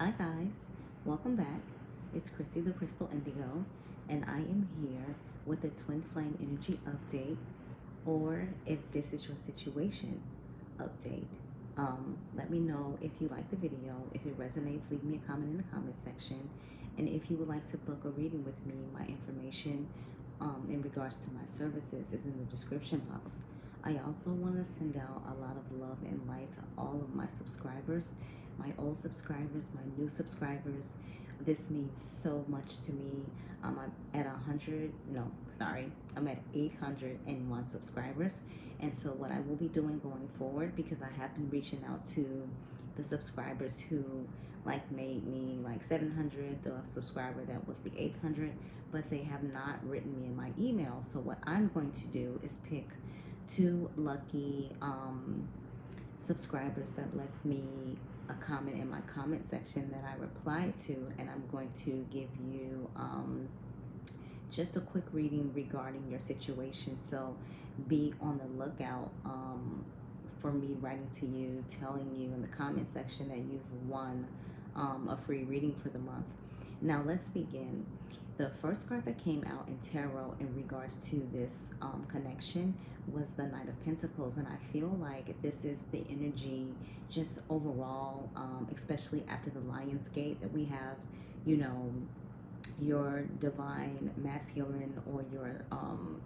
Hi guys, welcome back. It's Chrissy the Crystal Indigo, and I am here with a twin flame energy update, or if this is your situation update. Let me know if you like the video. If it resonates, leave me a comment in the comment section. And if you would like to book a reading with me, my information in regards to my services is in the description box. I also want to send out a lot of love and light to all of my subscribers, my old subscribers, my new subscribers. This means so much to me. I'm at 100, no, sorry, I'm at 801 subscribers. And so what I will be doing going forward, because I have been reaching out to the subscribers who like made me like 700, the subscriber that was the 800, but they have not written me in my email. So what I'm going to do is pick two lucky subscribers that left me a comment in my comment section that I replied to, and I'm going to give you just a quick reading regarding your situation. So be on the lookout for me writing to you, telling you in the comment section that you've won a free reading for the month. Now let's begin. The first card that came out in tarot in regards to this connection was the Knight of Pentacles, and I feel like this is the energy just overall, especially after the Lion's Gate, that we have, you know, your divine masculine, or your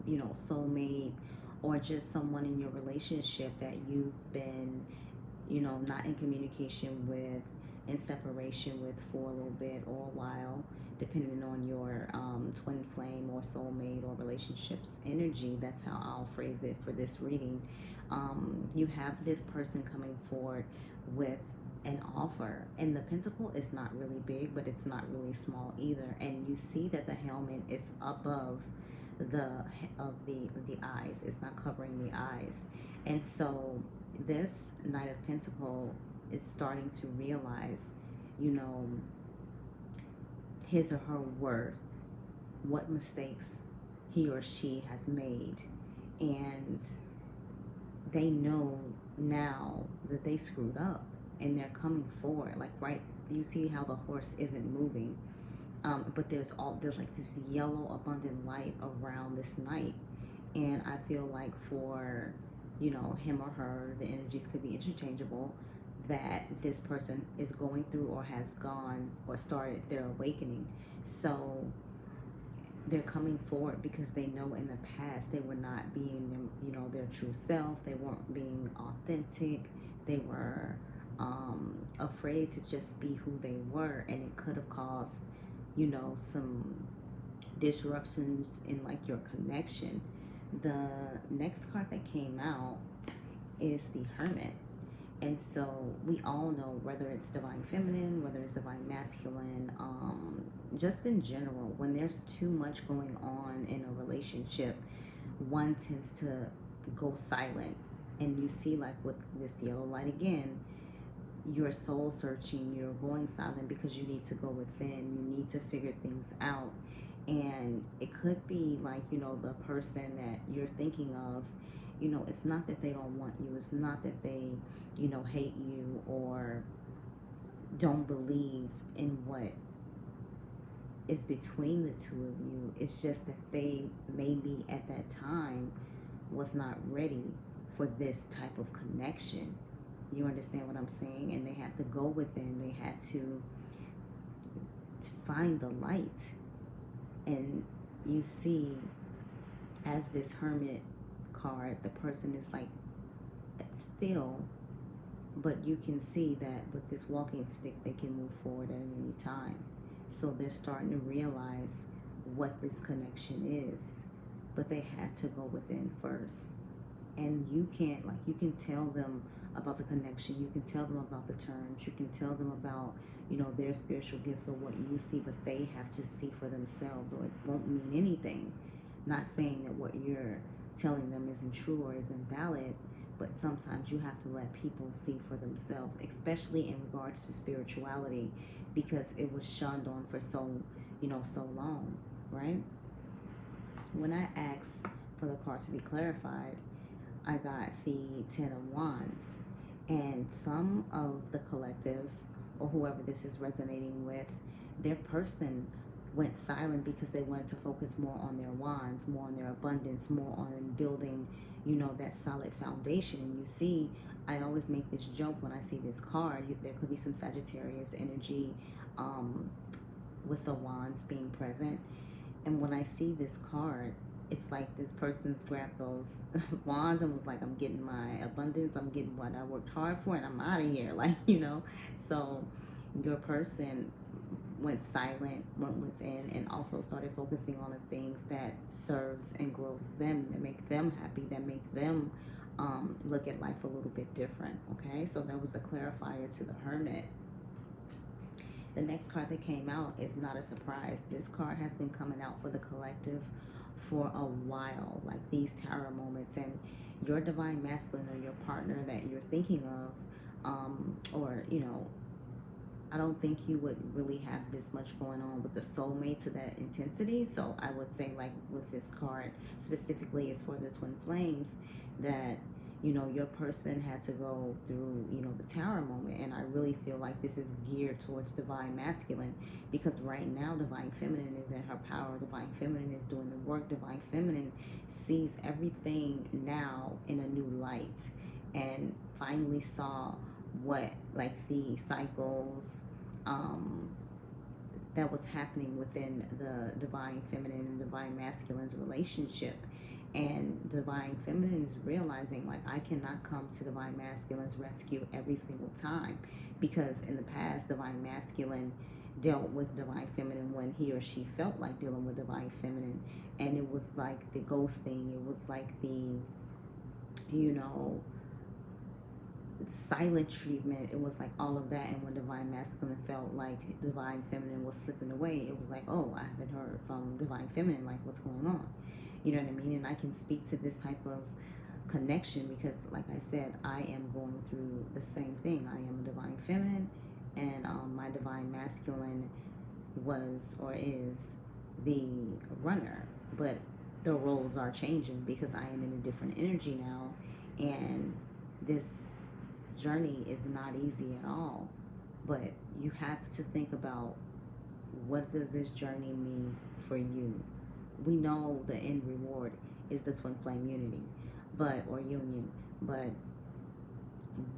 you know, soulmate, or just someone in your relationship that you've been, you know, not in communication with, in separation with for a little bit or a while, depending on your twin flame or soulmate or relationships energy. That's how I'll phrase it for this reading. You have this person coming forward with an offer, and the pentacle is not really big, but it's not really small either, and you see that the helmet is above the eyes. It's not covering the eyes. And so this Knight of Pentacle is starting to realize, you know, his or her worth, what mistakes he or she has made, and they know now that they screwed up, and they're coming forward. Like, right, you see how the horse isn't moving, but there's like this yellow abundant light around this knight, and I feel like for, you know, him or her, the energies could be interchangeable, that this person is going through or has gone or started their awakening. So they're coming forward because they know in the past they were not being, you know, their true self. They weren't being authentic. They were afraid to just be who they were, and it could have caused, you know, some disruptions in like your connection. The next card that came out is the Hermit. And so we all know, whether it's divine feminine, whether it's divine masculine, just in general, when there's too much going on in a relationship, one tends to go silent. And you see, like with this yellow light again, you're soul searching, you're going silent because you need to go within, you need to figure things out. And it could be like, you know, the person that you're thinking of, you know, it's not that they don't want you, it's not that they, you know, hate you or don't believe in what is between the two of you. It's just that they maybe at that time was not ready for this type of connection. You understand what I'm saying? And they had to go within, they had to find the light. And you see, as this Hermit card, the person is like still, but you can see that with this walking stick they can move forward at any time. So they're starting to realize what this connection is, but they had to go within first. And you can't, like, you can tell them about the connection, you can tell them about the terms, you can tell them about, you know, their spiritual gifts or what you see, but they have to see for themselves, or it won't mean anything. Not saying that what you're telling them isn't true or isn't valid, but sometimes you have to let people see for themselves, especially in regards to spirituality, because it was shunned on for so, you know, so long, right? When I asked for the card to be clarified, I got the Ten of Wands, and some of the collective or whoever this is resonating with, their person went silent because they wanted to focus more on their wands, more on their abundance, more on building, you know, that solid foundation. And you see, I always make this joke when I see this card. There could be some Sagittarius energy with the wands being present. And when I see this card, it's like this person's grabbed those wands and was like, I'm getting my abundance, I'm getting what I worked hard for, and I'm out of here. Like, you know, so your person went silent, went within, and also started focusing on the things that serves and grows them, that make them happy, that make them look at life a little bit different. Okay, so that was the clarifier to the Hermit. The next card that came out is not a surprise. This card has been coming out for the collective for a while, like these tower moments, and your divine masculine or your partner that you're thinking of, or, you know, I don't think you would really have this much going on with the soulmate to that intensity. So I would say, like with this card specifically, is for the twin flames, that, you know, your person had to go through, you know, the tower moment. And I really feel like this is geared towards divine masculine, because right now divine feminine is in her power. Divine feminine is doing the work. Divine feminine sees everything now in a new light, and finally saw what, like, the cycles that was happening within the divine feminine and divine masculine's relationship. And divine feminine is realizing, like, I cannot come to divine masculine's rescue every single time, because in the past divine masculine dealt with divine feminine when he or she felt like dealing with divine feminine, and it was like the ghosting, it was like the, you know, silent treatment, it was like all of that. And when divine masculine felt like divine feminine was slipping away, it was like, oh, I haven't heard from divine feminine, like, what's going on? You know what I mean? And I can speak to this type of connection because, like I said, I am going through the same thing. I am a divine feminine, and my divine masculine was or is the runner, but the roles are changing because I am in a different energy now, and this journey is not easy at all. But you have to think about, what does this journey mean for you? We know the end reward is the twin flame unity, or union, but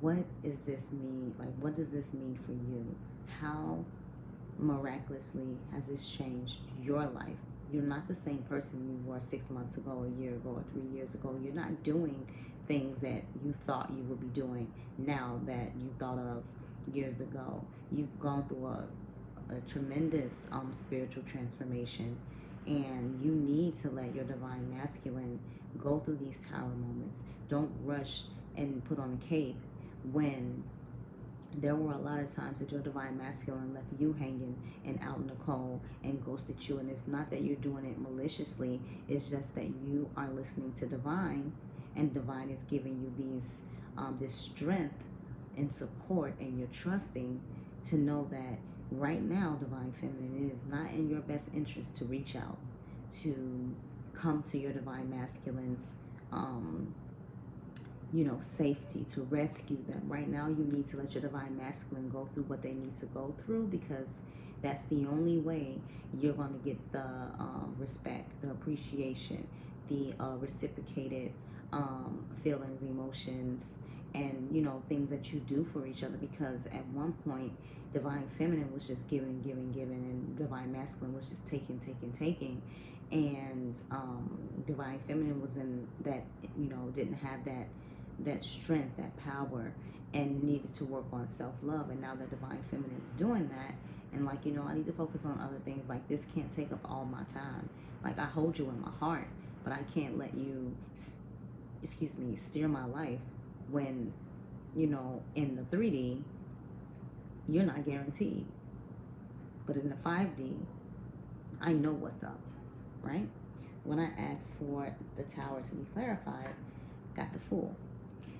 what does this mean? Like, what does this mean for you? How miraculously has this changed your life? You're not the same person you were 6 months ago, a year ago, or 3 years ago. You're not doing things that you thought you would be doing now that you thought of years ago. You've gone through a tremendous spiritual transformation, and you need to let your divine masculine go through these tower moments. Don't rush and put on a cape when there were a lot of times that your divine masculine left you hanging and out in the cold and ghosted you. And it's not that you're doing it maliciously, it's just that you are listening to divine, and divine is giving you these this strength and support, and you're trusting to know that right now, divine feminine, it is not in your best interest to reach out, to come to your divine masculine's you know, safety, to rescue them. Right now, you need to let your divine masculine go through what they need to go through, because that's the only way you're going to get the respect, the appreciation, the reciprocated feelings, emotions, and, you know, things that you do for each other. Because at one point, divine feminine was just giving, and divine masculine was just taking. And divine feminine was in that, you know, didn't have that strength, that power, and needed to work on self-love. And now that divine feminine is doing that, and, like, you know, I need to focus on other things. Like, this can't take up all my time. Like, I hold you in my heart, but I can't let you, steer my life when, you know, in the 3D, you're not guaranteed. But in the 5D, I know what's up, right? When I asked for the tower to be clarified, got the Fool.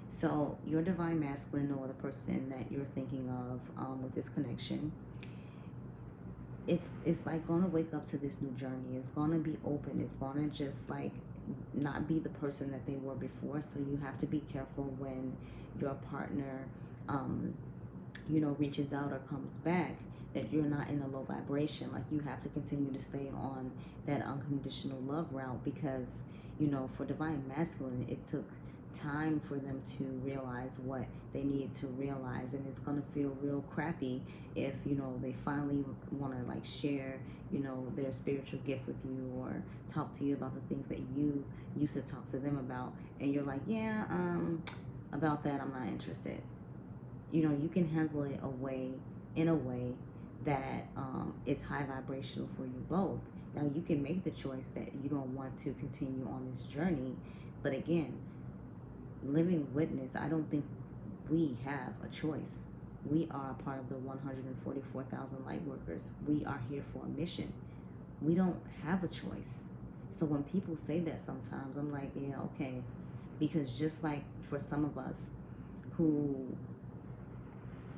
So your divine masculine, or the person that you're thinking of with this connection, it's like going to wake up to this new journey. It's going to be open. It's going to just, like, not be the person that they were before. So you have to be careful when your partner you know, reaches out or comes back, that you're not in a low vibration. Like, you have to continue to stay on that unconditional love route, because, you know, for divine masculine, it took time for them to realize what they needed to realize, and it's going to feel real crappy if, you know, they finally want to like share, you know, their spiritual gifts with you, or talk to you about the things that you used to talk to them about, and you're like, yeah, about that I'm not interested. You know, you can handle it in a way that is high vibrational for you both. Now, you can make the choice that you don't want to continue on this journey, but again, living witness, I don't think we have a choice. We are a part of the 144,000 light workers. We are here for a mission. We don't have a choice. So when people say that, sometimes I'm like, yeah, okay, because just like for some of us who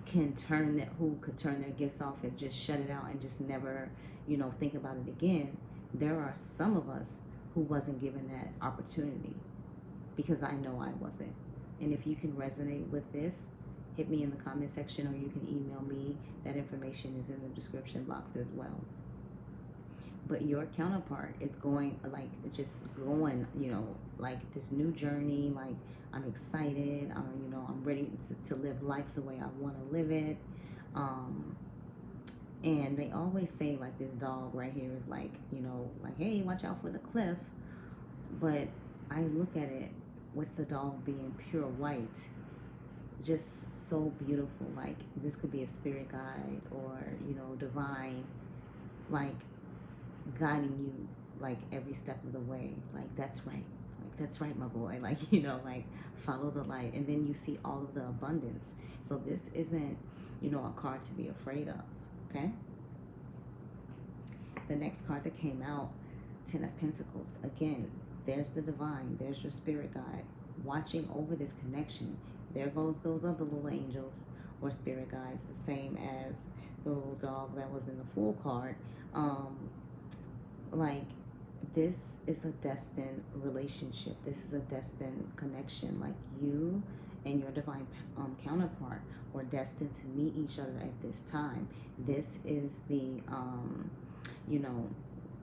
could turn their gifts off and just shut it out and just never, you know, think about it again, there are some of us who wasn't given that opportunity, because I know I wasn't. And if you can resonate with this, hit me in the comment section, or you can email me. That information is in the description box as well. But your counterpart is going, like, just going, you know, like this new journey. Like, I'm excited. You know, I'm ready to live life the way I want to live it. And they always say, like, this dog right here is like, you know, like, hey, watch out for the cliff. But I look at it with the dog being pure white, just so beautiful. Like, this could be a spirit guide, or, you know, divine, like, guiding you like every step of the way. Like, that's right, like, that's right, my boy. Like, you know, like, follow the light, and then you see all of the abundance. So this isn't, you know, a card to be afraid of. Okay, the next card that came out, 10 of Pentacles. Again, there's the divine, there's your spirit guide watching over this connection. There goes those other little angels or spirit guides, the same as the little dog that was in the Fool card. Like, this is a destined relationship. This is a destined connection. Like, you and your divine counterpart were destined to meet each other at this time. This is the, you know,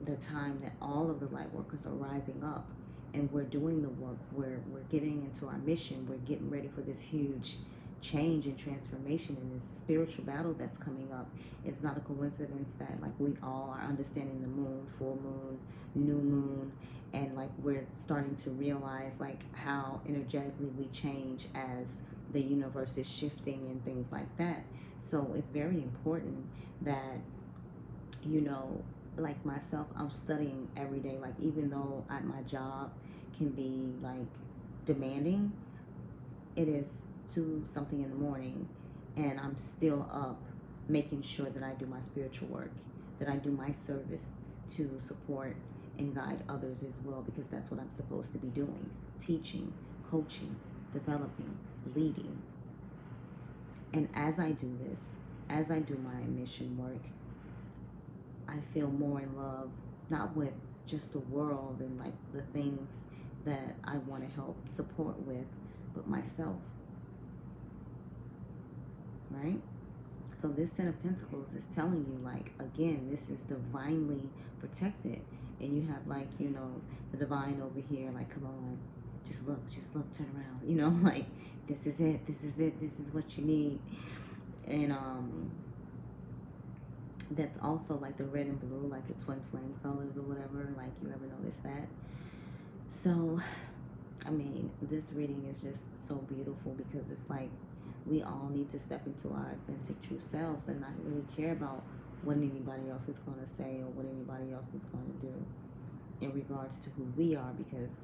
the time that all of the light workers are rising up, and we're doing the work. We're getting into our mission. We're getting ready for this huge change and transformation in this spiritual battle that's coming up. It's not a coincidence that, like, we all are understanding the moon, full moon, new moon, and like, we're starting to realize like how energetically we change as the universe is shifting and things like that. So it's very important that, you know, like myself, I'm studying every day. Like, even though my job can be like demanding, it is 2 something in the morning, and I'm still up making sure that I do my spiritual work, that I do my service to support and guide others as well, because that's what I'm supposed to be doing: teaching, coaching, developing, leading. And as I do this, as I do my mission work, I feel more in love, not with just the world and like the things that I want to help support with, but myself. Right? So this 10 of Pentacles is telling you, like, again, this is divinely protected. And you have, like, you know, the divine over here, like, come on, just look, turn around. You know, like, this is it, this is what you need. And that's also like the red and blue, like the twin flame colors or whatever. Like, you ever notice that? So, I mean, this reading is just so beautiful, because it's like, we all need to step into our authentic true selves and not really care about what anybody else is going to say or what anybody else is going to do in regards to who we are, because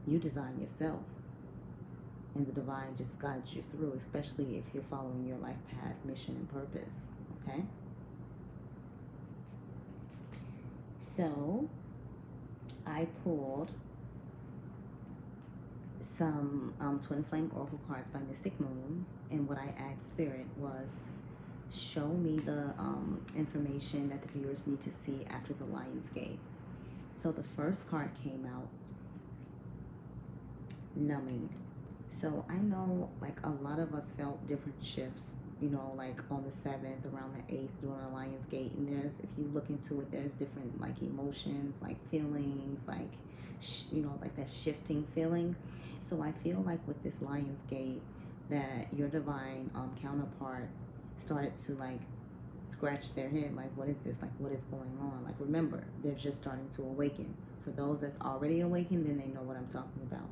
you design yourself, and the divine just guides you through, especially if you're following your life path, mission, and purpose. Okay? So, I pulled some Twin Flame Oracle cards by Mystic Moon, and what I asked Spirit was, show me the information that the viewers need to see after the Lion's Gate. So the first card came out, numbing. So I know, like, a lot of us felt different shifts you know, like on the 7th, around the 8th, during the Lion's Gate. And there's, if you look into it, there's different like emotions, like feelings, like, you know, like that shifting feeling. So I feel like with this Lion's Gate, that your divine counterpart started to like scratch their head, like, what is this? Like, what is going on? Like, remember, they're just starting to awaken. For those that's already awakened, then they know what I'm talking about.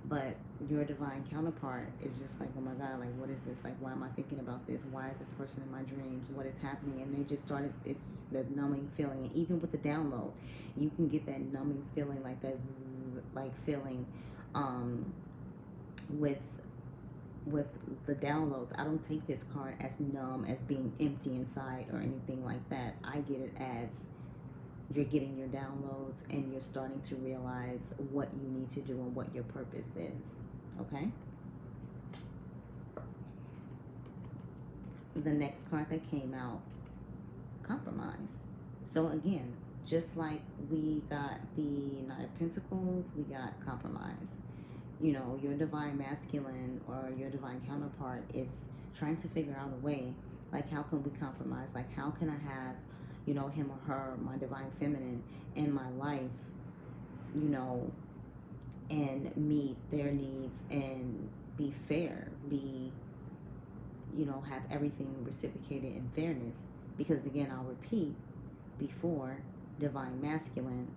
But your divine counterpart is just like, oh my God, like, what is this? Like, why am I thinking about this? Why is this person in my dreams? What is happening? And they just started, it's just the numbing feeling. And even with the download, you can get that numbing feeling, like that zzz, like feeling with the downloads. I don't take this card as numb, as being empty inside or anything like that. I get it as you're getting your downloads and you're starting to realize what you need to do and what your purpose is. Okay? The next card that came out, compromise. So again, just like we got the Knight of Pentacles, we got compromise. You know, your divine masculine or your divine counterpart is trying to figure out a way, like, how can we compromise? Like, how can I have, you know, him or her, my divine feminine, in my life, you know, and meet their needs and be fair, be, you know, have everything reciprocated in fairness. Because again, I'll repeat, before, divine masculine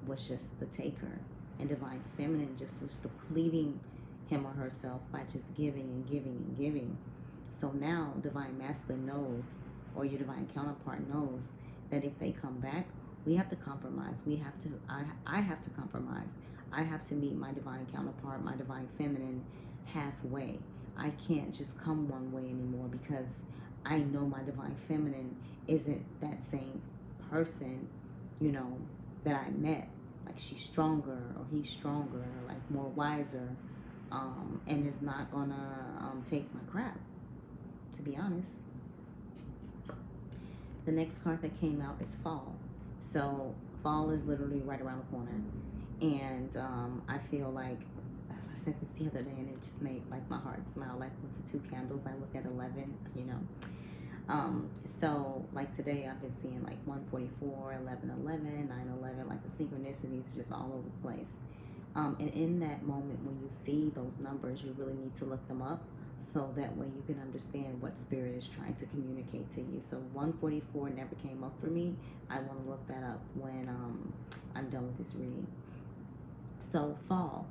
was just the taker, and divine feminine just was depleting him or herself by just giving and giving and giving. So now divine masculine knows, or your divine counterpart knows, that if they come back, we have to compromise. We have to, I have to compromise. I have to meet my divine counterpart, my divine feminine, halfway. I can't just come one way anymore, because I know my divine feminine isn't that same person, you know, that I met. Like, she's stronger, or he's stronger, like more wiser, and is not gonna take my crap, to be honest. The next card that came out is fall. So fall is literally right around the corner, and I feel like, I said this the other day, and it just made like my heart smile. Like with the 2 candles, I look at 11, you know. So like today, I've been seeing like 144, 1111, 911, like the synchronicities just all over the place. And in that moment, when you see those numbers, you really need to look them up, so that way you can understand what spirit is trying to communicate to you. So 144 never came up for me. I want to look that up when I'm done with this reading. So fall.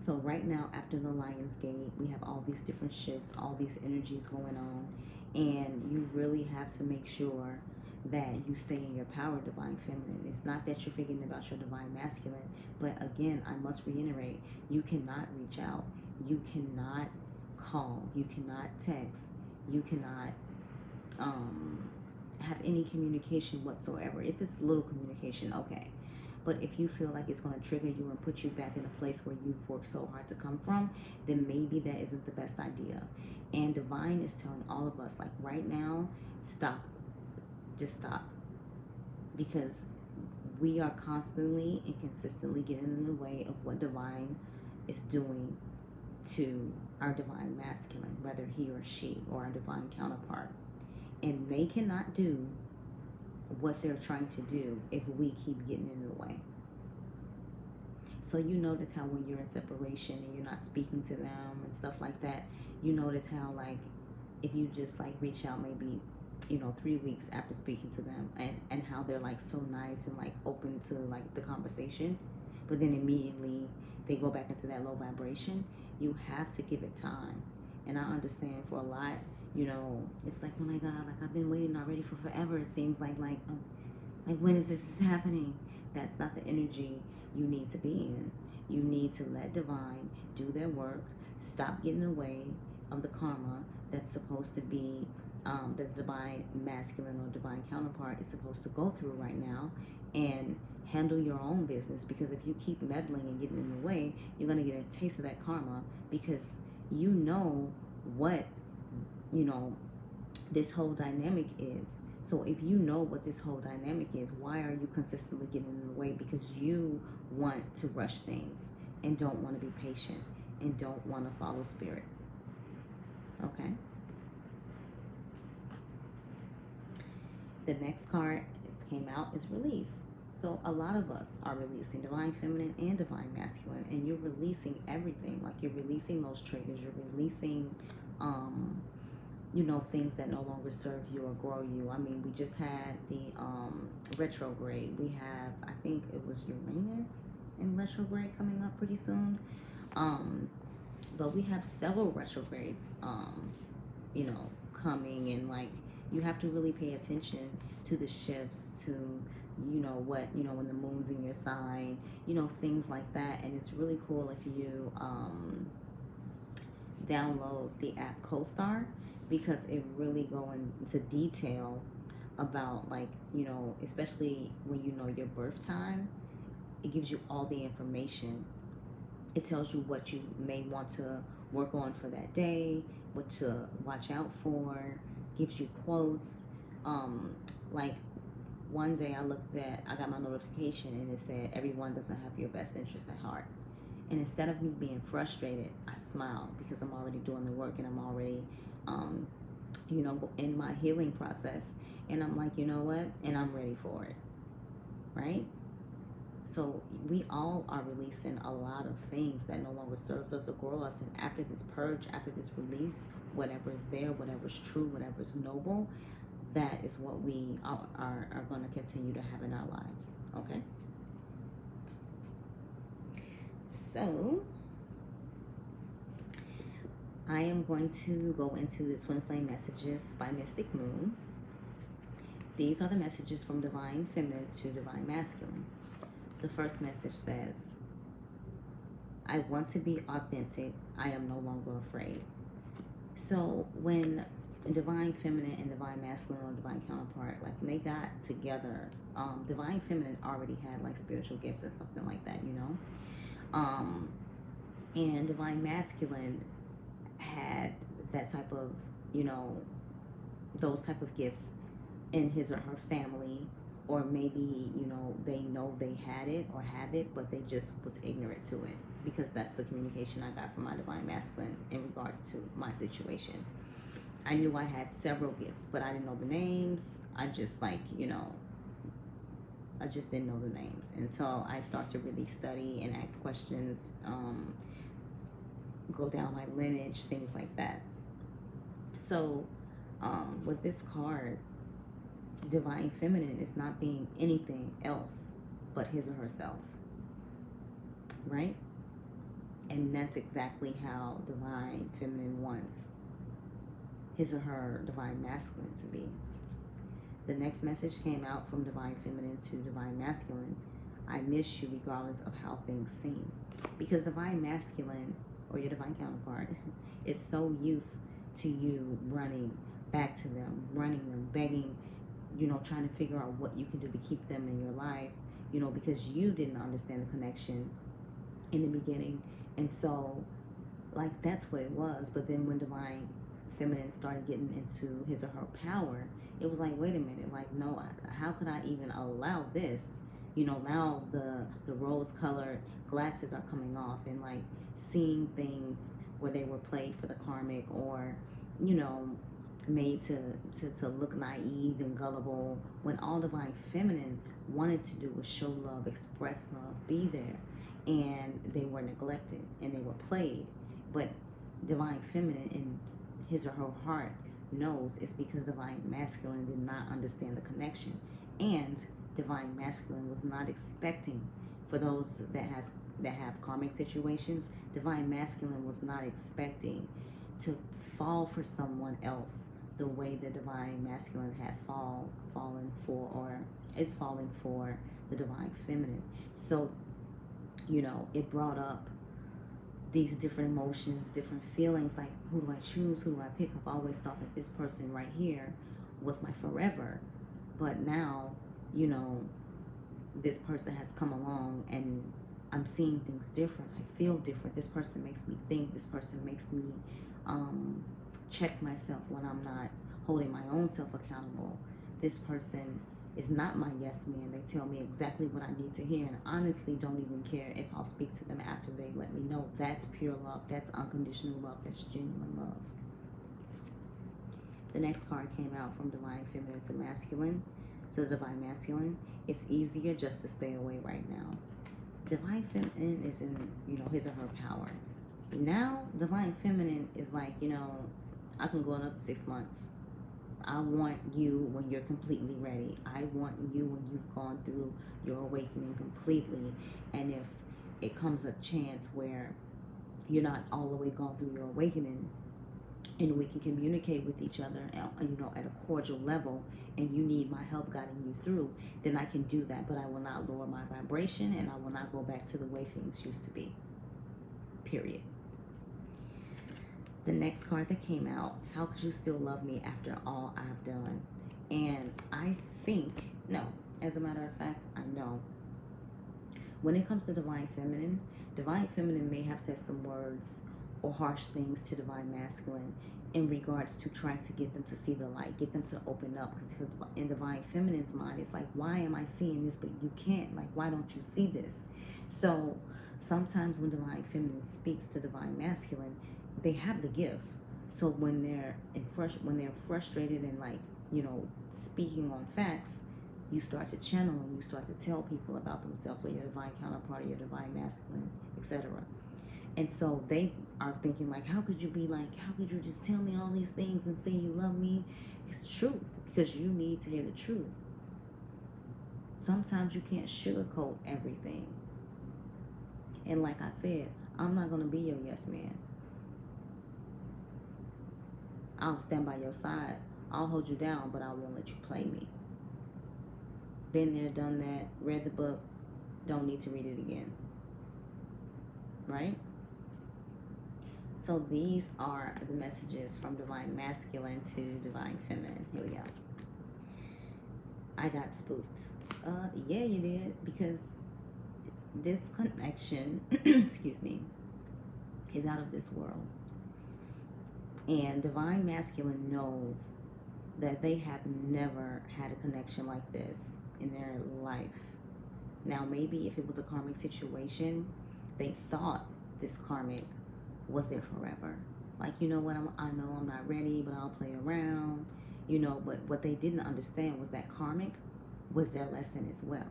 So right now, after the Lion's Gate, we have all these different shifts, all these energies going on, and you really have to make sure that you stay in your power, divine feminine. It's not that you're forgetting about your divine masculine, but again, I must reiterate, you cannot reach out, you cannot call, you cannot text, you cannot have any communication whatsoever. If it's little communication, okay. But if you feel like it's going to trigger you and put you back in a place where you've worked so hard to come from, then maybe that isn't the best idea. And divine is telling all of us, like, right now, stop. Just stop. Because we are constantly and consistently getting in the way of what divine is doing to our divine masculine, whether he or she, or our divine counterpart. And they cannot do what they're trying to do if we keep getting in the way. So you notice how when you're in separation and you're not speaking to them and stuff like that, you notice how, like, if you just like reach out maybe, you know, 3 weeks after speaking to them, and how they're like so nice and like open to like the conversation, but then immediately they go back into that low vibration. You have to give it time. And I understand for a lot, you know, it's like, oh my God, like I've been waiting already for forever. It seems like when is this happening? That's not the energy you need to be in. You need to let divine do their work. Stop getting in the way of the karma that's supposed to be the divine masculine or divine counterpart is supposed to go through right now, and handle your own business. Because if you keep meddling and getting in the way, you're going to get a taste of that karma, because you know what, you know, this whole dynamic is. So if you know what this whole dynamic is, why are you consistently getting in the way? Because you want to rush things and don't want to be patient and don't want to follow spirit. Okay? The next card came out is release. So a lot of us are releasing divine feminine and divine masculine, and you're releasing everything. Like you're releasing those triggers, you're releasing things that no longer serve you or grow you. I mean, we just had the retrograde. We have, I think it was Uranus in retrograde coming up pretty soon. But we have several retrogrades, coming, and like you have to really pay attention to the shifts, to when the moon's in your sign, things like that. And it's really cool if you download the app CoStar, because it really go into detail about, like, especially when you know your birth time. It gives you all the information. It tells you what you may want to work on for that day, what to watch out for, gives you quotes. Like one day I got my notification and it said, everyone doesn't have your best interest at heart. And instead of me being frustrated, I smiled, because I'm already doing the work, and I'm already, in my healing process. And I'm like, you know what? And I'm ready for it, right? So we all are releasing a lot of things that no longer serves us or grow us. And after this purge, after this release, whatever is there, whatever's true, whatever's noble, that is what we are going to continue to have in our lives, okay? So I am going to go into the Twin Flame Messages by Mystic Moon. These are the messages from Divine Feminine to Divine Masculine. The first message says, I want to be authentic. I am no longer afraid. So when Divine Feminine and Divine Masculine, or Divine Counterpart, like when they got together, Divine Feminine already had like spiritual gifts and something like that, and Divine Masculine had that type of, those type of gifts in his or her family, or maybe, they know they had it or have it, but they just was ignorant to it, because that's the communication I got from my Divine Masculine in regards to my situation. I knew I had several gifts, but I didn't know the names. I just I just didn't know the names until I start to really study and ask questions, go down my lineage, things like that. So with this card, Divine Feminine is not being anything else but his or herself, right? And that's exactly how Divine Feminine wants his or her Divine Masculine to be. The next message came out from Divine Feminine to Divine Masculine. I miss you regardless of how things seem. Because Divine Masculine, or your Divine Counterpart, is so used to you running back to them, running them, begging, trying to figure out what you can do to keep them in your life, because you didn't understand the connection in the beginning. And so, like, that's what it was. But then when Divine Feminine started getting into his or her power, it was like, wait a minute, like, no, how could I even allow this? Now the rose-colored glasses are coming off, and like seeing things where they were played for the karmic, or made to look naive and gullible, when all Divine Feminine wanted to do was show love, express love, be there. And they were neglected and they were played. But Divine Feminine in his or her heart knows it's because Divine Masculine did not understand the connection. And Divine Masculine was not expecting, for those that have karmic situations, Divine Masculine was not expecting to fall for someone else the way the Divine Masculine had fallen for, or is falling for, the Divine Feminine. So it brought up these different emotions, different feelings, like, who do I choose? Who do I pick? I've always thought that this person right here was my forever. But now, this person has come along and I'm seeing things different. I feel different. This person makes me think. This person makes me check myself when I'm not holding my own self accountable. This person is not my yes man. They tell me exactly what I need to hear, and honestly don't even care if I'll speak to them after they let me know. That's pure love. That's unconditional love. That's genuine love. The next card came out from divine feminine to masculine, to the divine masculine. It's easier just to stay away right now. Divine feminine is in, his or her power. Now, divine feminine is like, I can go another 6 months. I want you when you're completely ready. I want you when you've gone through your awakening completely. And if it comes a chance where you're not all the way gone through your awakening, and we can communicate with each other, at a cordial level, and you need my help guiding you through, then I can do that. But I will not lower my vibration, and I will not go back to the way things used to be. Period. The next card that came out, how could you still love me after all I've done? And I think, no, as a matter of fact, I know. When it comes to divine feminine may have said some words or harsh things to divine masculine in regards to trying to get them to see the light, get them to open up. Because in divine feminine's mind, it's like, why am I seeing this but you can't? Like, why don't you see this? So sometimes when divine feminine speaks to divine masculine, they have the gift. So when they're frustrated and speaking on facts, you start to channel and you start to tell people about themselves, or your divine counterpart, or your divine masculine, etc. And so they are thinking like, how could you just tell me all these things and say you love me? It's truth, because you need to hear the truth. Sometimes you can't sugarcoat everything. And like I said, I'm not going to be your yes man. I'll stand by your side. I'll hold you down, but I won't let you play me. Been there, done that, read the book, don't need to read it again. Right? So these are the messages from divine masculine to divine feminine. Here we go. I got spooked. Yeah, you did, because this connection, excuse me, is out of this world. And divine masculine knows that they have never had a connection like this in their life. Now, maybe if it was a karmic situation, they thought this karmic was there forever. Like, you know what, I know I'm not ready, but I'll play around. But what they didn't understand was that karmic was their lesson as well.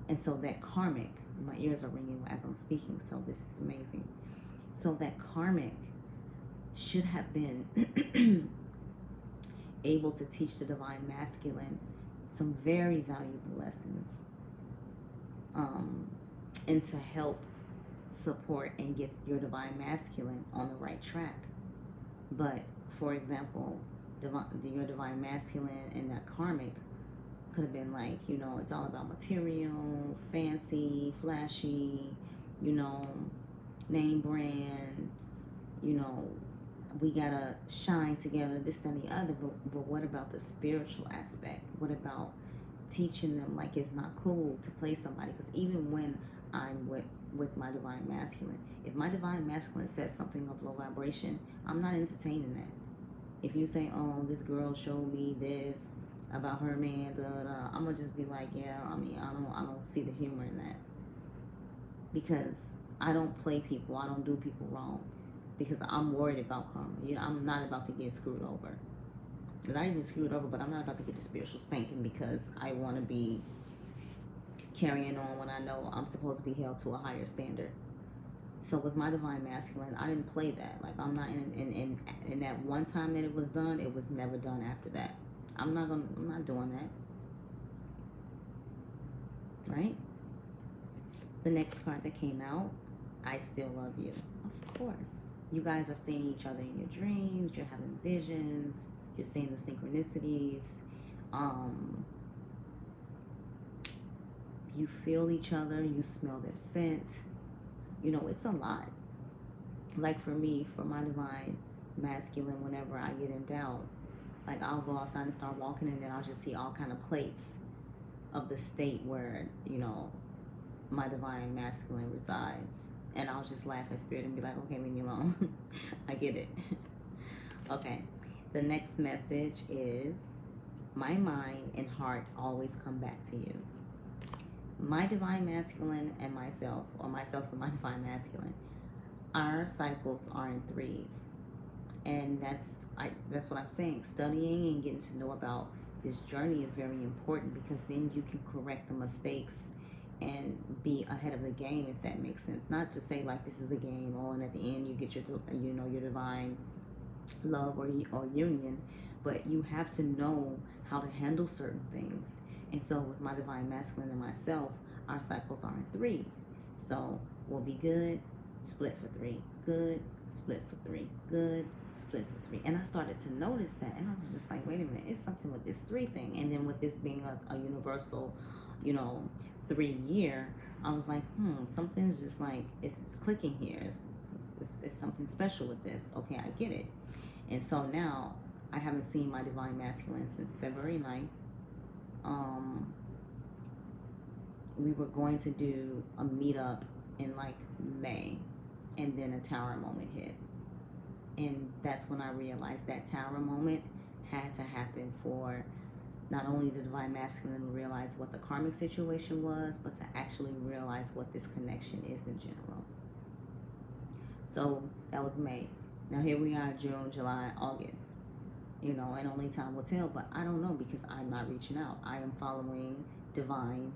And so that karmic, my ears are ringing as I'm speaking, so this is amazing. So that karmic should have been able to teach the divine masculine some very valuable lessons, and to help support and get your divine masculine on the right track. But for example, your divine masculine and that karmic could have been like, it's all about material, fancy, flashy, name brand, we gotta shine together, this and the other. But what about the spiritual aspect? What about teaching them like it's not cool to play somebody? Because even when I'm with my divine masculine, if my divine masculine says something of low vibration, I'm not entertaining that. If you say, oh, this girl showed me this about her man, I'm gonna just be like, yeah, I don't see the humor in that, because I don't play people, I don't do people wrong, because I'm worried about karma. I'm not about to get screwed over. Not even screwed over, but I'm not about to get a spiritual spanking because I want to be carrying on when I know I'm supposed to be held to a higher standard. So with my divine masculine, I didn't play that. Like, I'm not in that one time that it was done, it was never done after that. I'm not doing that. Right? The next card that came out, I still love you. Of course. You guys are seeing each other in your dreams, you're having visions, you're seeing the synchronicities. You feel each other, you smell their scent. It's a lot. Like for me, for my divine masculine, whenever I get in doubt, like I'll go outside and start walking, and then I'll just see all kind of plates of the state where, my divine masculine resides. And I'll just laugh at spirit and be like, okay, leave me alone. I get it. Okay. The next message is, my mind and heart always come back to you. My divine masculine and myself, or myself and my divine masculine, our cycles are in threes. And that's what I'm saying. Studying and getting to know about this journey is very important, because then you can correct the mistakes and be ahead of the game, if that makes sense. Not to say like this is a game, and at the end you get your your divine love or union, but you have to know how to handle certain things. And so with my divine masculine and myself, our cycles are in threes. So we'll be good, split for three, good, split for three, good, split for three. And I started to notice that, and I was just like, wait a minute, it's something with this three thing. And then with this being a universal, 3 year, I was like, something's just like, it's clicking here. It's something special with this. Okay, I get it. And so now I haven't seen my divine masculine since February 9th. We were going to do a meetup in like May, and then a tower moment hit. And that's when I realized that tower moment had to happen for not only the divine masculine to realize what the karmic situation was, but to actually realize what this connection is in general. So that was May. Now here we are, June, July, August. And only time will tell, but I don't know, because I'm not reaching out. I am following divine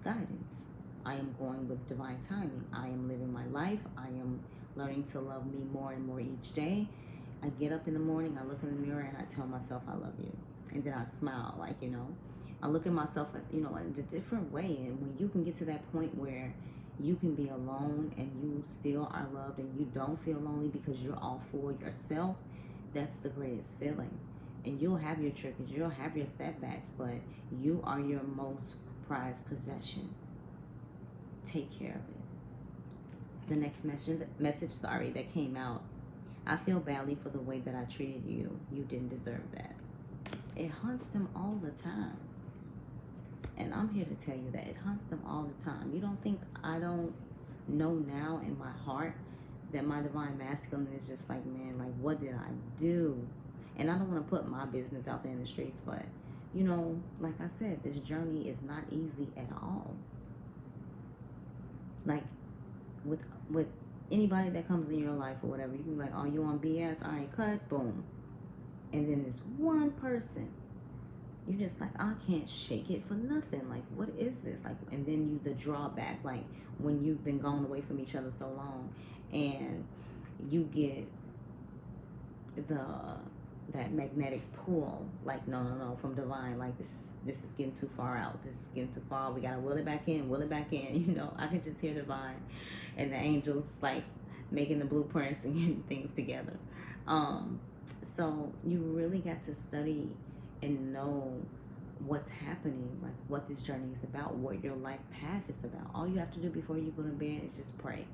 guidance. I am going with divine timing. I am living my life. I am learning to love me more and more each day. I get up in the morning, I look in the mirror, and I tell myself I love you. And then I smile, I look at myself, in a different way. And when you can get to that point where you can be alone and you still are loved and you don't feel lonely because you're all for yourself, that's the greatest feeling. And you'll have your triggers, you'll have your setbacks, but you are your most prized possession. Take care of it. The next message that came out. I feel badly for the way that I treated you. You didn't deserve that. It haunts them all the time. And I'm here to tell you that it haunts them all the time. You don't think I don't know now in my heart that my divine masculine is just like, man, like, what did I do? And I don't want to put my business out there in the streets, but, like I said, this journey is not easy at all. Like, with anybody that comes in your life or whatever, you can be like, oh, you on BS? All right, cut, boom. And then there's one person, you're just like, I can't shake it for nothing. Like, what is this? Like, and then the drawback, like when you've been gone away from each other so long, and you get that magnetic pull, like, no, from divine, like, this is getting too far out. This is getting too far. We gotta will it back in. I can just hear divine and the angels like making the blueprints and getting things together. So you really got to study and know what's happening, like what this journey is about, what your life path is about. All you have to do before you go to bed is just pray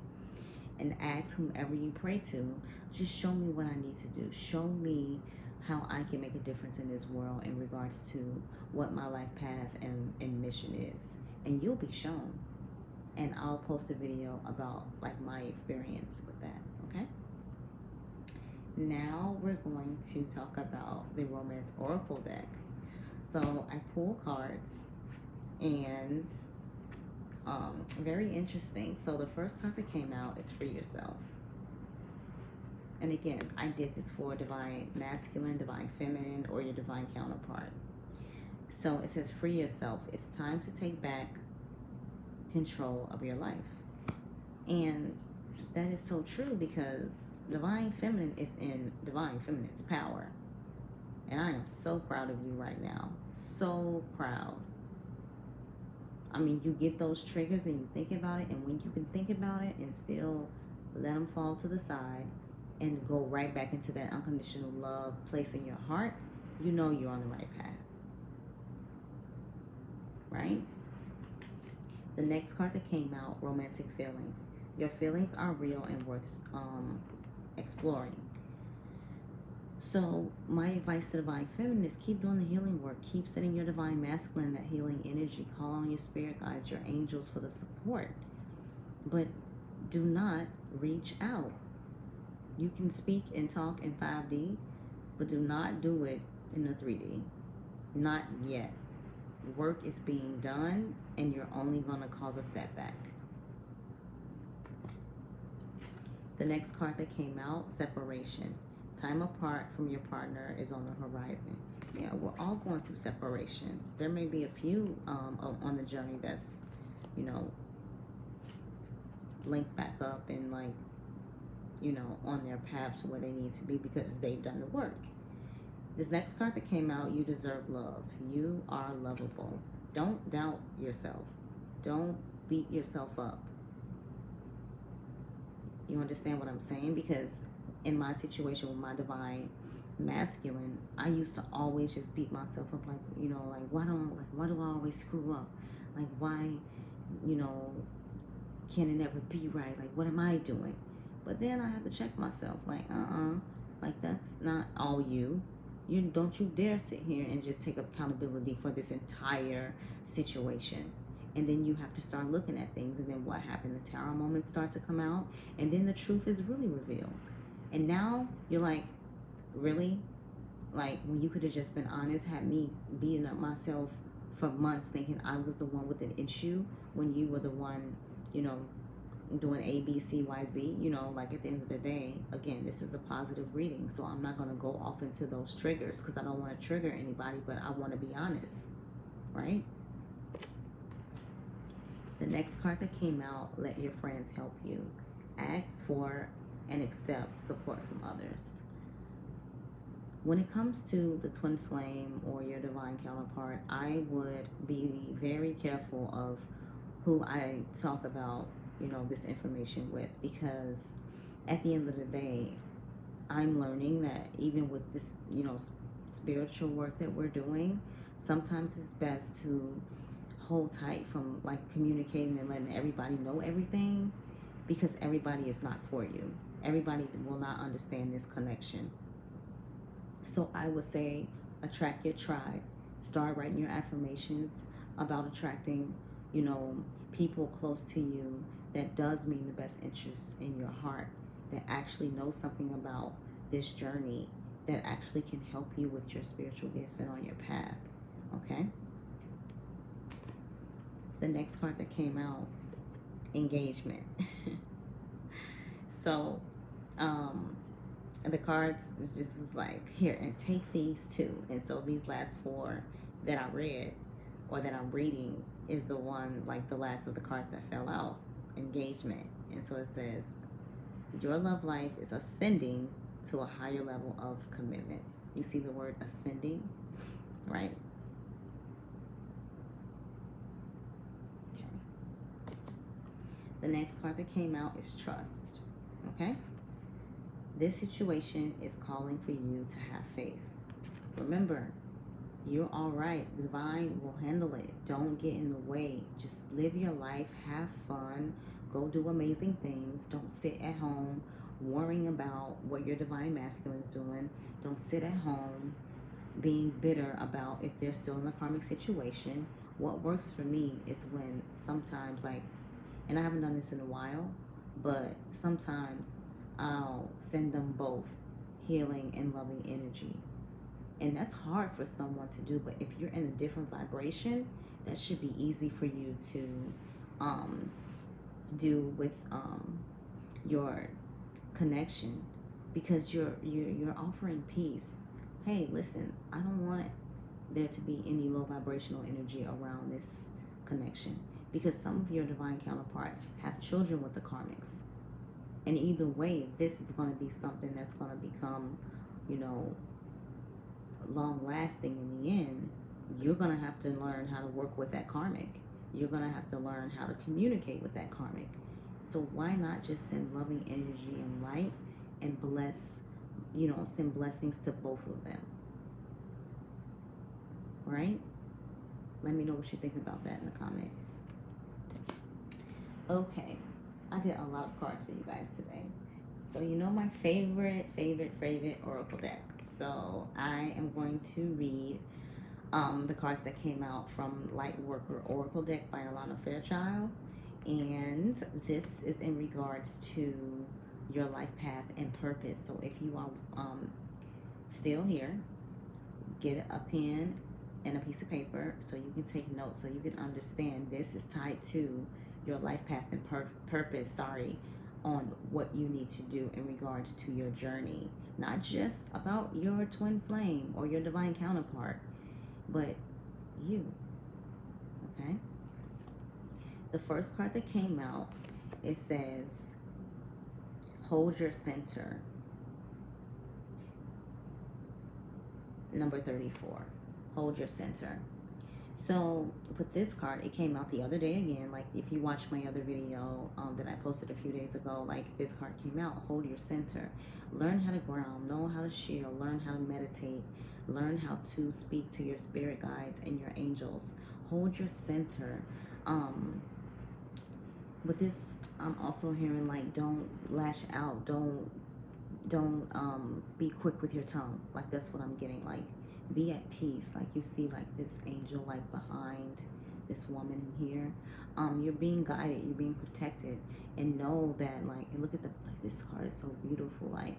and ask whomever you pray to, just show me what I need to do. Show me how I can make a difference in this world in regards to what my life path and mission is. And you'll be shown. And I'll post a video about like my experience with that, okay? Now we're going to talk about the Romance Oracle deck. So I pull cards, and very interesting. So the first card that came out is Free Yourself. And again, I did this for divine masculine, divine feminine, or your divine counterpart. So it says, free yourself. It's time to take back control of your life. And that is so true, because divine feminine is in divine feminine's power. And I am so proud of you right now. So proud. I mean, you get those triggers and you think about it, and when you can think about it and still let them fall to the side and go right back into that unconditional love place in your heart, you know you're on the right path. Right? The next card that came out, romantic feelings. Your feelings are real and worth exploring. So my advice to divine feminine is keep doing the healing work. Keep setting your divine masculine, that healing energy. Call on your spirit guides, your angels for the support. But do not reach out. You can speak and talk in 5D, but do not do it in the 3D. Not yet. Work is being done, and you're only going to cause a setback. The next card that came out, separation. Time apart from your partner is on the horizon. Yeah, we're all going through separation. There may be a few on the journey that's, you know, linked back up and like, you know, on their path to where they need to be because they've done the work. This next card that came out, you deserve love. You are lovable. Don't doubt yourself. Don't beat yourself up. You understand what I'm saying? Because in my situation with my divine masculine, I used to always just beat myself up, like, you know, like why do I always screw up? Like why, you know, can it never be right? Like what am I doing? But then I have to check myself, like like that's not all you. You don't you dare sit here and just take accountability for this entire situation. And then you have to start looking at things, and then what happened? The tower moments start to come out, and then the truth is really revealed. And now you're like, really? Like when you could have just been honest, had me beating up myself for months thinking I was the one with an issue when you were the one, you know, doing A, B, C, Y, Z, you know, like at the end of the day, again, this is a positive reading. So I'm not going to go off into those triggers because I don't want to trigger anybody, but I want to be honest, right? The next card that came out, let your friends help you. Ask for and accept support from others. When it comes to the twin flame or your divine counterpart, I would be very careful of who I talk about, you know, this information with, because at the end of the day, I'm learning that even with this, you know, spiritual work that we're doing, sometimes it's best to hold tight from like communicating and letting everybody know everything, because everybody is not for you. Everybody will not understand this connection. So I would say attract your tribe. Start writing your affirmations about attracting, you know, people close to you that does mean the best interest in your heart, that actually knows something about this journey, that actually can help you with your spiritual gifts and on your path, okay? The next card that came out, engagement. So, the cards just was like, here, and take these too. And so these last four that I read, or that I'm reading, is the one, like the last of the cards that fell out, engagement. And so it says, your love life is ascending to a higher level of commitment. You see the word ascending, right? Okay. The next card that came out is trust, okay? This situation is calling for you to have faith. Remember, you're all right. The divine will handle it. Don't get in the way. Just live your life. Have fun. Go do amazing things. Don't sit at home worrying about what your divine masculine is doing. Don't sit at home being bitter about if they're still in a karmic situation. What works for me is when sometimes, like, and I haven't done this in a while, but sometimes I'll send them both healing and loving energy. And that's hard for someone to do, but if you're in a different vibration, that should be easy for you to do with your connection, because you're offering peace. Hey, listen, I don't want there to be any low vibrational energy around this connection, because some of your divine counterparts have children with the karmics. And either way, if this is going to be something that's going to become, you know, long lasting in the end, you're going to have to learn how to work with that karmic. You're going to have to learn how to communicate with that karmic. So why not just send loving energy and light and bless, you know, send blessings to both of them, right? Let me know what you think about that in the comments. Okay, I did a lot of cards for you guys today. So you know my favorite oracle deck. So I am going to read the cards that came out from Light Worker Oracle deck by Alana Fairchild. And this is in regards to your life path and purpose. So if you are still here, get a pen and a piece of paper so you can take notes, so you can understand this is tied to your life path and purpose, on what you need to do in regards to your journey Not just about your twin flame or your divine counterpart, but you. Okay? The first card that came out, it says, hold your center. Number 34. Hold your center. So with this card, it came out the other day again. Like if you watch my other video that I posted a few days ago, like this card came out. Hold your center. Learn how to ground. Know how to shield. Learn how to meditate. Learn how to speak to your spirit guides and your angels. Hold your center. With this, I'm also hearing like don't lash out. Don't be quick with your tongue. Like that's what I'm getting. Like be at peace. Like you see like this angel like behind this woman in here. You're being guided, you're being protected, and know that like, and look at the, like this card is so beautiful. Like,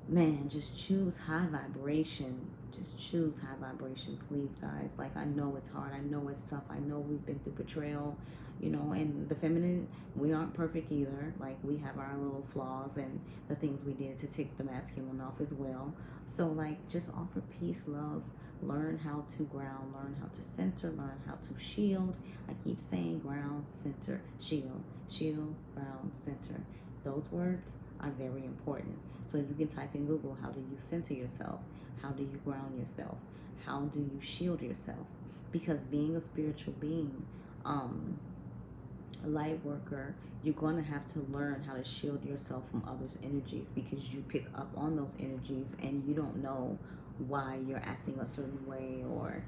man, just choose high vibration. Just choose high vibration, please, guys. Like, I know it's hard, I know it's tough, I know we've been through betrayal, you know, and the feminine, we aren't perfect either. Like, we have our little flaws and the things we did to take the masculine off as well. So like, just offer peace, love, learn how to ground, learn how to center, learn how to shield. I keep saying ground, center, shield, shield, ground, center. Those words are very important. So you can type in Google, how do you center yourself? How do you ground yourself? How do you shield yourself? Because being a spiritual being, a light worker, you're going to have to learn how to shield yourself from others' energies, because you pick up on those energies and you don't know why you're acting a certain way, or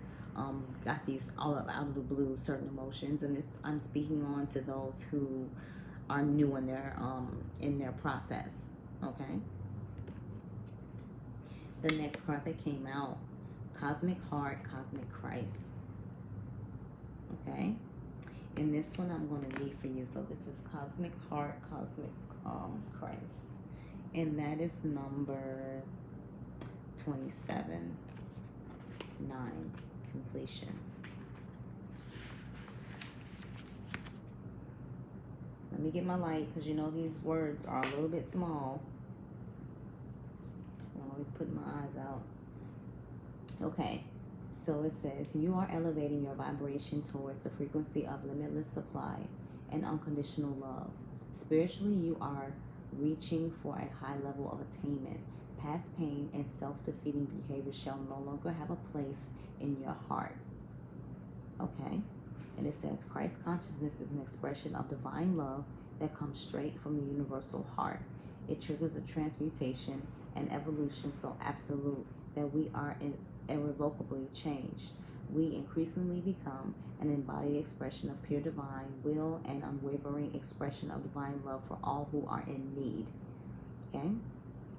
got these all out of the blue certain emotions. And this, I'm speaking on to those who are new in their process. Okay. The next card that came out, Cosmic Heart, Cosmic Christ. Okay. And this one I'm going to read for you. So this is Cosmic Heart, Cosmic Christ. And that is number 27. 9. Completion. Let me get my light, because you know these words are a little bit small. I'm always putting my eyes out. Okay. So it says, you are elevating your vibration towards the frequency of limitless supply and unconditional love. Spiritually, you are reaching for a high level of attainment. Past pain and self-defeating behavior shall no longer have a place in your heart. Okay? And it says, Christ consciousness is an expression of divine love that comes straight from the universal heart. It triggers a transmutation and evolution so absolute that we are irrevocably changed. We increasingly become an embodied expression of pure divine will and unwavering expression of divine love for all who are in need. Okay?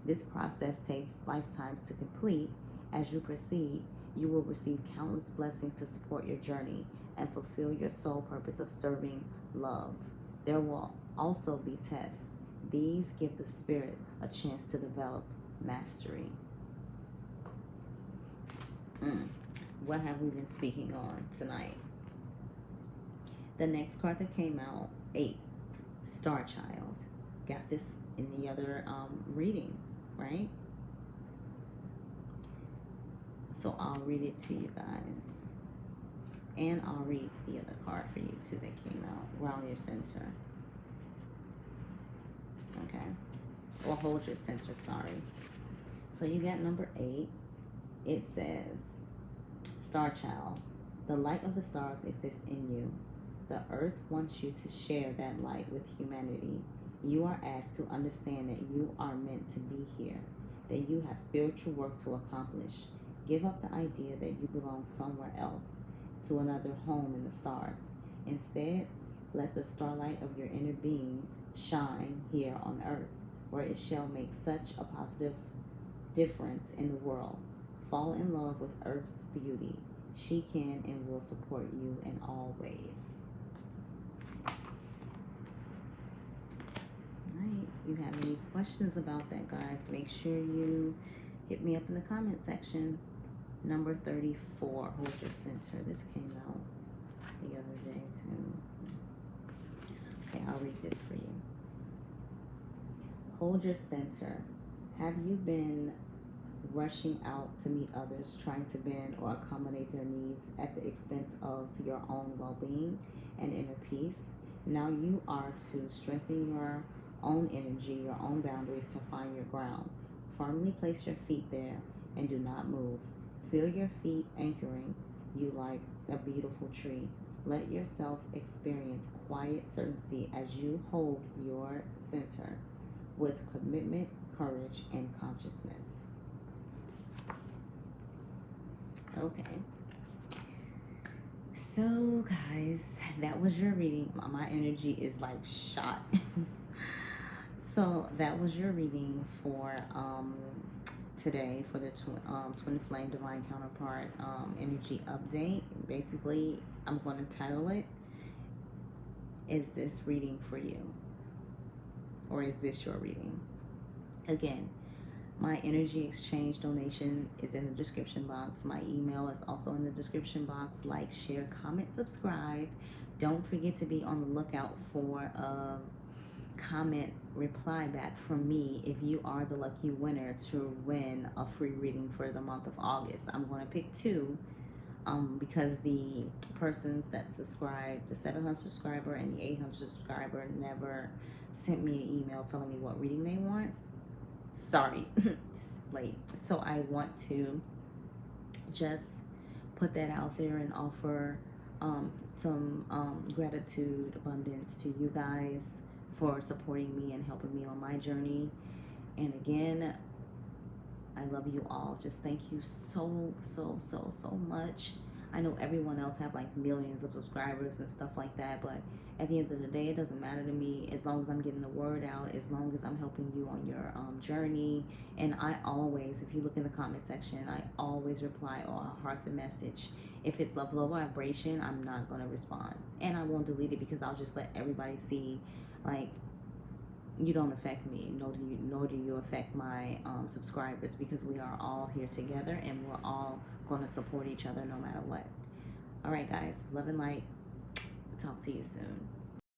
This process takes lifetimes to complete. As you proceed, you will receive countless blessings to support your journey and fulfill your sole purpose of serving love. There will also be tests. These give the spirit a chance to develop mastery. What have we been speaking on tonight? The next card that came out, 8, Star Child. Got this in the other reading, right? So I'll read it to you guys. And I'll read the other card for you too that came out. Ground your center. Okay. Or hold your center, sorry. So you got number 8. It says, Star Child, the light of the stars exists in you. The earth wants you to share that light with humanity. You are asked to understand that you are meant to be here, that you have spiritual work to accomplish. Give up the idea that you belong somewhere else, to another home in the stars. Instead, let the starlight of your inner being shine here on earth, where it shall make such a positive difference in the world. Fall in love with Earth's beauty. She can and will support you in all ways. Alright, if you have any questions about that, guys, make sure you hit me up in the comment section. Number 34, hold your center. This came out the other day too. Okay, I'll read this for you. Hold your center. Have you been rushing out to meet others, trying to bend or accommodate their needs at the expense of your own well-being and inner peace? Now you are to strengthen your own energy, your own boundaries to find your ground. Firmly place your feet there and do not move. Feel your feet anchoring you like a beautiful tree. Let yourself experience quiet certainty as you hold your center with commitment, courage, and consciousness. Okay. So, guys, that was your reading. My energy is like shot. So, that was your reading for today for the Twin Flame Divine Counterpart energy update. Basically, I'm going to title it, Is This Reading for You? Or is this your reading? Again, my energy exchange donation is in the description box. My email is also in the description box. Like, share, comment, subscribe. Don't forget to be on the lookout for a comment reply back from me if you are the lucky winner to win a free reading for the month of August. I'm going to pick two because the persons that subscribed, the 700 subscriber and the 800 subscriber, never sent me an email telling me what reading they want. Sorry, it's late. So I want to just put that out there and offer some gratitude, abundance to you guys for supporting me and helping me on my journey. And again, I love you all. Just thank you so much. I know everyone else have like millions of subscribers and stuff like that, but at the end of the day, it doesn't matter to me as long as I'm getting the word out, as long as I'm helping you on your journey. And I always, if you look in the comment section, I always reply or I heart the message. If it's low vibration, I'm not going to respond. And I won't delete it because I'll just let everybody see, like, you don't affect me, nor do you affect my subscribers, because we are all here together and we're all going to support each other no matter what. All right, guys, love and light. Talk to you soon.